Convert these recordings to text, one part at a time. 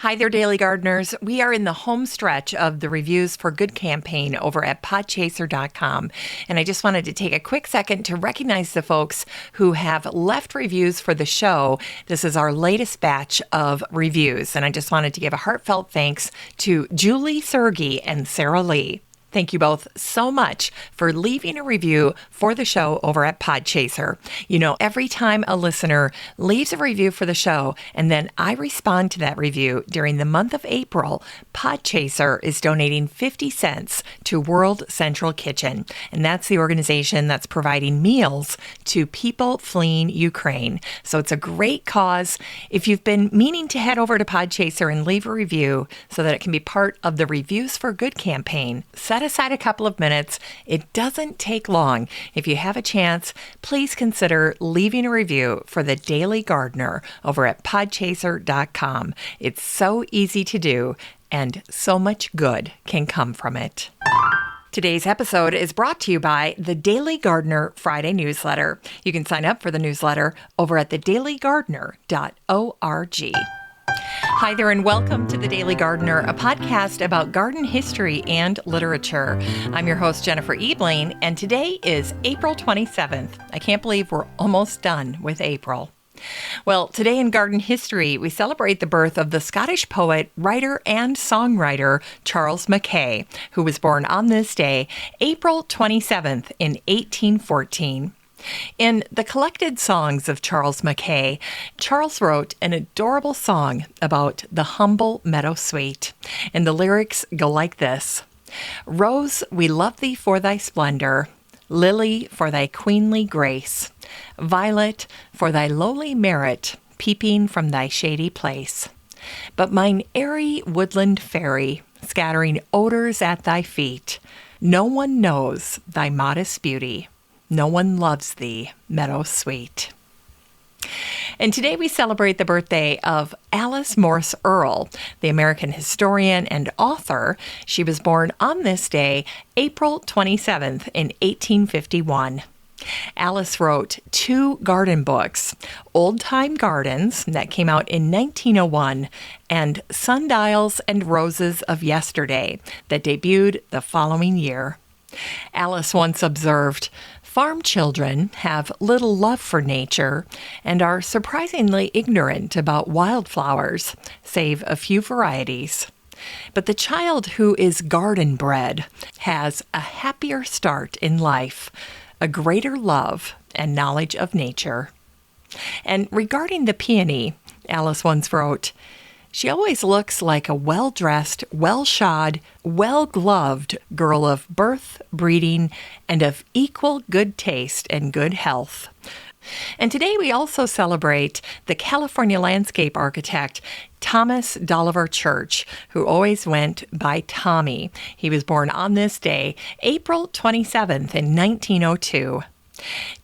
Hi there, Daily Gardeners. We are in the home stretch of the Reviews for Good campaign over at podchaser.com. And I just wanted to take a quick second to recognize the folks who have left reviews for the show. This is our latest batch of reviews. And I just wanted to give a heartfelt thanks to Julie Sergey and Sarah Lee. Thank you both so much for leaving a review for the show over at Podchaser. You know, every time a listener leaves a review for the show and then I respond to that review during the month of April, Podchaser is donating 50 cents to World Central Kitchen. And that's the organization that's providing meals to people fleeing Ukraine. So it's a great cause. If you've been meaning to head over to Podchaser and leave a review so that it can be part of the Reviews for Good campaign, set aside a couple of minutes. It doesn't take long. If you have a chance, please consider leaving a review for the Daily Gardener over at podchaser.com. It's so easy to do, and so much good can come from it. Today's episode is brought to you by the Daily Gardener Friday newsletter. You can sign up for the newsletter over at thedailygardener.org. Hi there, and welcome to The Daily Gardener, a podcast about garden history and literature. I'm your host, Jennifer Ebling, and today is April 27th. I can't believe we're almost done with April. Well, today in garden history, we celebrate the birth of the Scottish poet, writer, and songwriter Charles MacKay, who was born on this day, April 27th in 1814. In the collected songs of Charles MacKay, Charles wrote an adorable song about the humble meadow sweet. And the lyrics go like this: Rose, we love thee for thy splendor, lily, for thy queenly grace, violet, for thy lowly merit, peeping from thy shady place. But mine airy woodland fairy, scattering odors at thy feet, no one knows thy modest beauty. No one loves thee, meadow sweet. And today we celebrate the birthday of Alice Morse Earle, the American historian and author. She was born on this day, April 27th in 1851. Alice wrote 2 garden books, Old Time Gardens, that came out in 1901, and Sundials and Roses of Yesterday, that debuted the following year. Alice once observed, farm children have little love for nature and are surprisingly ignorant about wildflowers, save a few varieties. But the child who is garden bred has a happier start in life, a greater love and knowledge of nature. And regarding the peony, Alice once wrote, she always looks like a well-dressed, well-shod, well-gloved girl of birth, breeding, and of equal good taste and good health. And today we also celebrate the California landscape architect Thomas Dolliver Church, who always went by Tommy. He was born on this day, April 27th in 1902.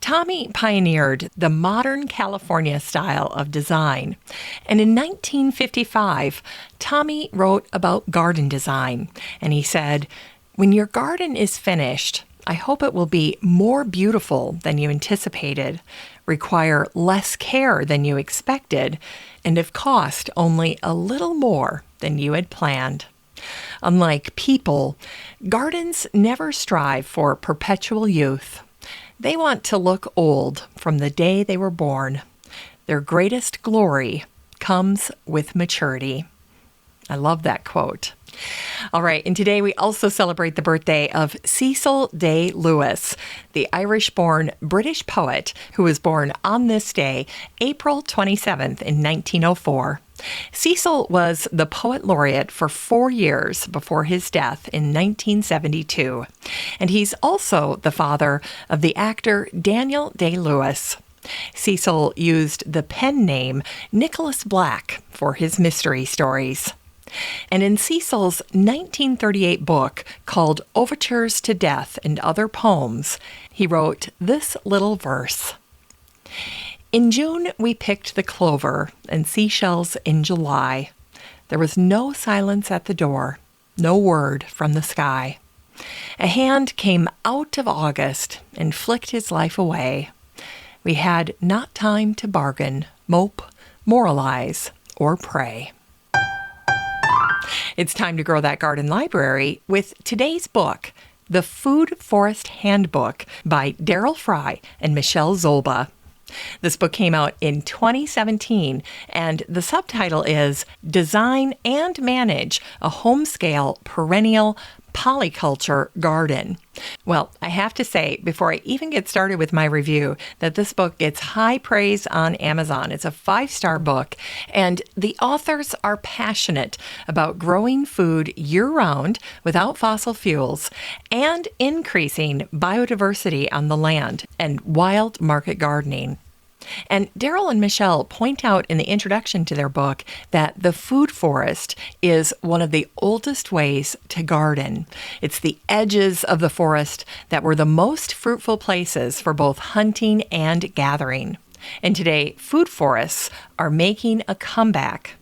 Tommy pioneered the modern California style of design, and in 1955, Tommy wrote about garden design, and he said, "When your garden is finished, I hope it will be more beautiful than you anticipated, require less care than you expected, and have cost only a little more than you had planned." Unlike people, gardens never strive for perpetual youth. They want to look old from the day they were born. Their greatest glory comes with maturity. I love that quote. All right, and today we also celebrate the birthday of Cecil Day Lewis, the Irish-born British poet who was born on this day, April 27th in 1904. Cecil was the poet laureate for 4 years before his death in 1972, and he's also the father of the actor Daniel Day-Lewis. Cecil used the pen name Nicholas Black for his mystery stories. And in Cecil's 1938 book called Overtures to Death and Other Poems, he wrote this little verse. In June we picked the clover and seashells in July. There was no silence at the door, no word from the sky. A hand came out of August and flicked his life away. We had not time to bargain, mope, moralize, or pray. It's time to grow that garden library with today's book, The Food Forest Handbook by Darryl Fry and Michelle Zolba. This book came out in 2017, and the subtitle is Design and Manage a Home-Scale Perennial Polyculture Garden. Well, I have to say, before I even get started with my review, that this book gets high praise on Amazon. It's a 5-star book, and the authors are passionate about growing food year-round without fossil fuels and increasing biodiversity on the land and wild market gardening. And Darryl and Michelle point out in the introduction to their book that the food forest is one of the oldest ways to garden. It's the edges of the forest that were the most fruitful places for both hunting and gathering. And today, food forests are making a comeback.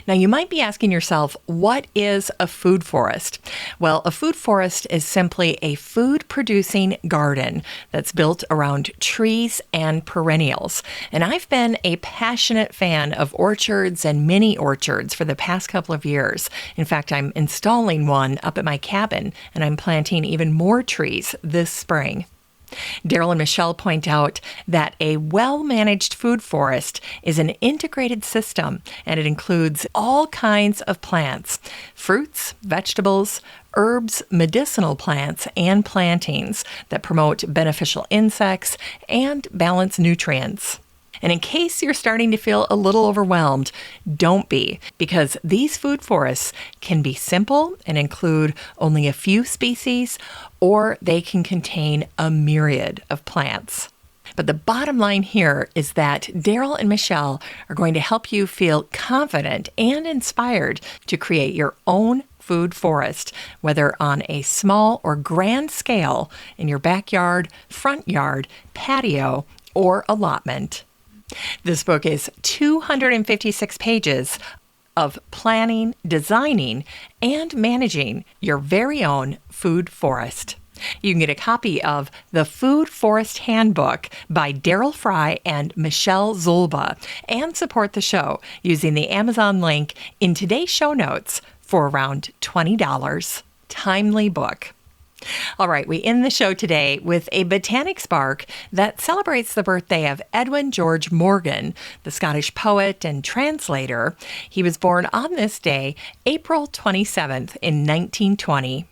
Now, you might be asking yourself, what is a food forest? Well, a food forest is simply a food-producing garden that's built around trees and perennials. And I've been a passionate fan of orchards and mini orchards for the past couple of years. In fact, I'm installing one up at my cabin, and I'm planting even more trees this spring. Darryl and Michelle point out that a well-managed food forest is an integrated system, and it includes all kinds of plants, fruits, vegetables, herbs, medicinal plants, and plantings that promote beneficial insects and balance nutrients. And in case you're starting to feel a little overwhelmed, don't be, because these food forests can be simple and include only a few species, or they can contain a myriad of plants. But the bottom line here is that Darryl and Michelle are going to help you feel confident and inspired to create your own food forest, whether on a small or grand scale in your backyard, front yard, patio, or allotment. This book is 256 pages of planning, designing, and managing your very own food forest. You can get a copy of The Food Forest Handbook by Darryl Fry and Michelle Zolba and support the show using the Amazon link in today's show notes for around $20. Timely book. All right, we end the show today with a botanic spark that celebrates the birthday of Edwin George Morgan, the Scottish poet and translator. He was born on this day, April 27th in 1920.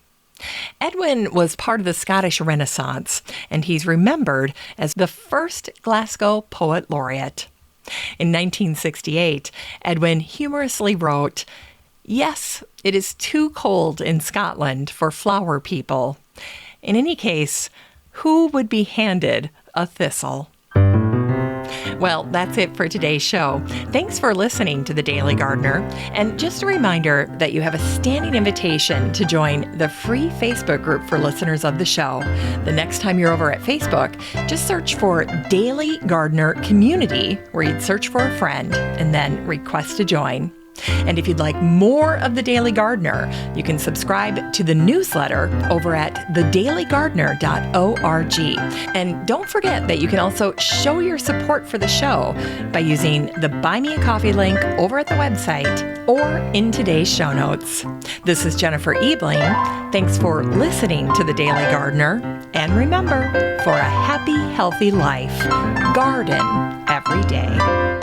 Edwin was part of the Scottish Renaissance, and he's remembered as the first Glasgow Poet Laureate. In 1968, Edwin humorously wrote, "Yes, it is too cold in Scotland for flower people. In any case, who would be handed a thistle?" Well, that's it for today's show. Thanks for listening to The Daily Gardener. And just a reminder that you have a standing invitation to join the free Facebook group for listeners of the show. The next time you're over at Facebook, just search for Daily Gardener Community, where you'd search for a friend and then request to join. And if you'd like more of The Daily Gardener, you can subscribe to the newsletter over at thedailygardener.org. And don't forget that you can also show your support for the show by using the Buy Me a Coffee link over at the website or in today's show notes. This is Jennifer Ebling. Thanks for listening to The Daily Gardener. And remember, for a happy, healthy life, garden every day.